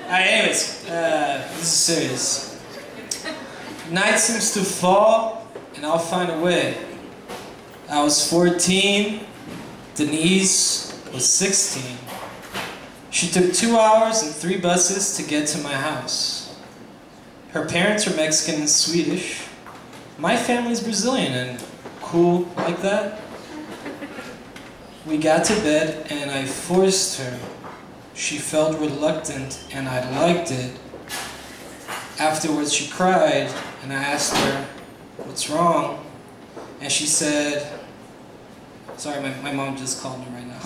Alright, anyways, this is serious. Night seems to fall, and I'll find a way. I was 14, Denise was 16. She took 2 hours and 3 buses to get to my house. Her parents are Mexican and Swedish. My family's Brazilian and cool like that. We got to bed and I forced her. She felt reluctant and I liked it. Afterwards she cried and I asked her, "What's wrong?" And she said, sorry, my mom just called me right now.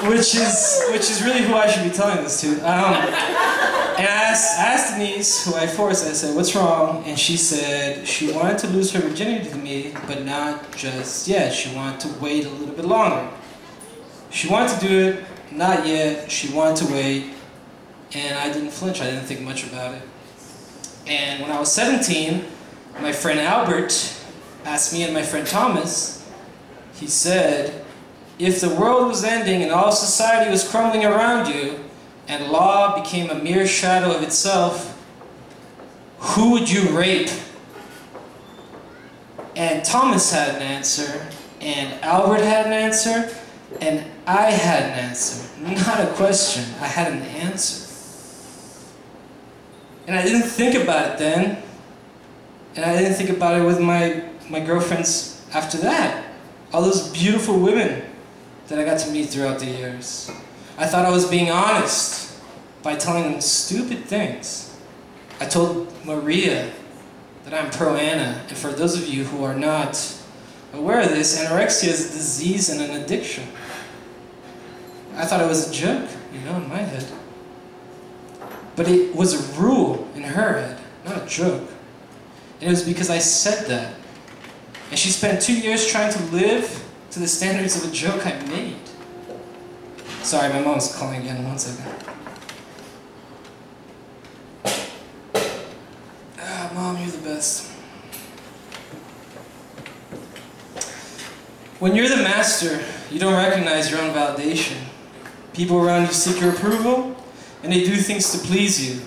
which is really who I should be telling this to. And I asked Denise, who I forced, I said, "What's wrong?" And she said she wanted to lose her virginity to me, but not just yet. She wanted to wait a little bit longer. She wanted to do it, not yet. She wanted to wait, and I didn't flinch. I didn't think much about it. And when I was 17, my friend Albert asked me and my friend Thomas, he said, "If the world was ending and all society was crumbling around you, and law became a mere shadow of itself, who would you rape?" And Thomas had an answer, and Albert had an answer, and I had an answer. Not a question, I had an answer. And I didn't think about it then, and I didn't think about it with my girlfriends after that. All those beautiful women that I got to meet throughout the years. I thought I was being honest by telling them stupid things. I told Maria that I'm pro-Anna, and for those of you who are not aware of this, anorexia is a disease and an addiction. I thought it was a joke, in my head. But it was a rule in her head, not a joke. And it was because I said that. And she spent 2 years trying to live to the standards of a joke I made. Sorry, my mom's calling again. 1 second. Mom, you're the best. When you're the master, you don't recognize your own validation. People around you seek your approval, and they do things to please you.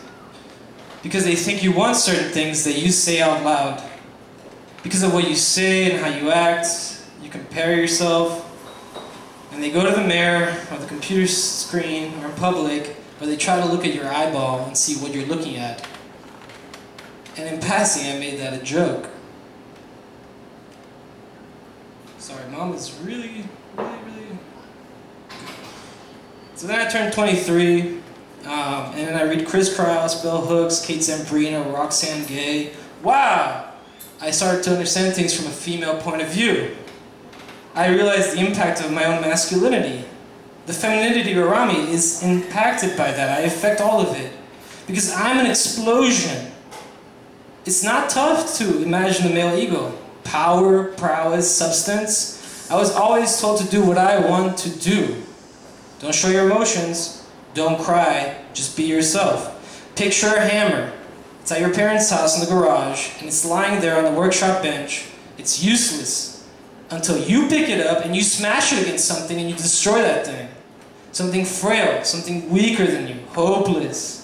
Because they think you want certain things that you say out loud. Because of what you say and how you act, you compare yourself, and they go to the mirror or the computer screen or in public, or they try to look at your eyeball and see what you're looking at. And in passing, I made that a joke. Sorry, Mom is really. So then I turned 23, and then I read Chris Krause, Bell Hooks, Kate Zambrino, Roxanne Gay. Wow! I started to understand things from a female point of view. I realized the impact of my own masculinity. The femininity around me is impacted by that. I affect all of it. Because I'm an explosion. It's not tough to imagine the male ego. Power, prowess, substance. I was always told to do what I want to do. Don't show your emotions. Don't cry. Just be yourself. Picture a hammer. It's at your parents' house in the garage, and it's lying there on the workshop bench. It's useless until you pick it up and you smash it against something and you destroy that thing. Something frail, something weaker than you, hopeless.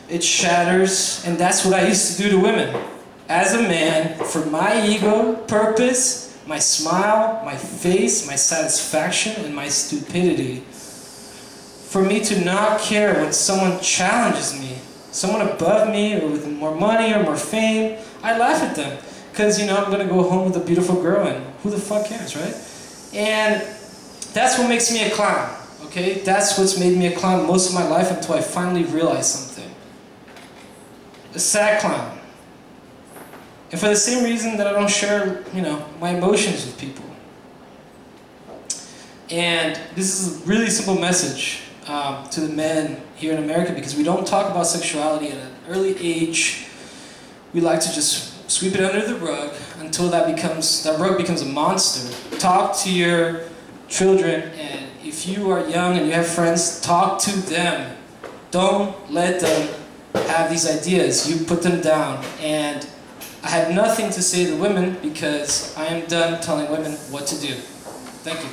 It shatters, and that's what I used to do to women. As a man, for my ego, purpose, my smile, my face, my satisfaction, and my stupidity. For me to not care when someone challenges me, someone above me or with more money or more fame, I laugh at them. Because, I'm going to go home with a beautiful girl and who the fuck cares, right? And that's what makes me a clown, okay? That's what's made me a clown most of my life until I finally realized something. A sad clown. And for the same reason that I don't share, my emotions with people. And this is a really simple message to the men here in America, because we don't talk about sexuality at an early age. We like to just sweep it under the rug until that rug becomes a monster. Talk to your children, and if you are young and you have friends, talk to them. Don't let them have these ideas. You put them down. And I have nothing to say to women because I am done telling women what to do. Thank you.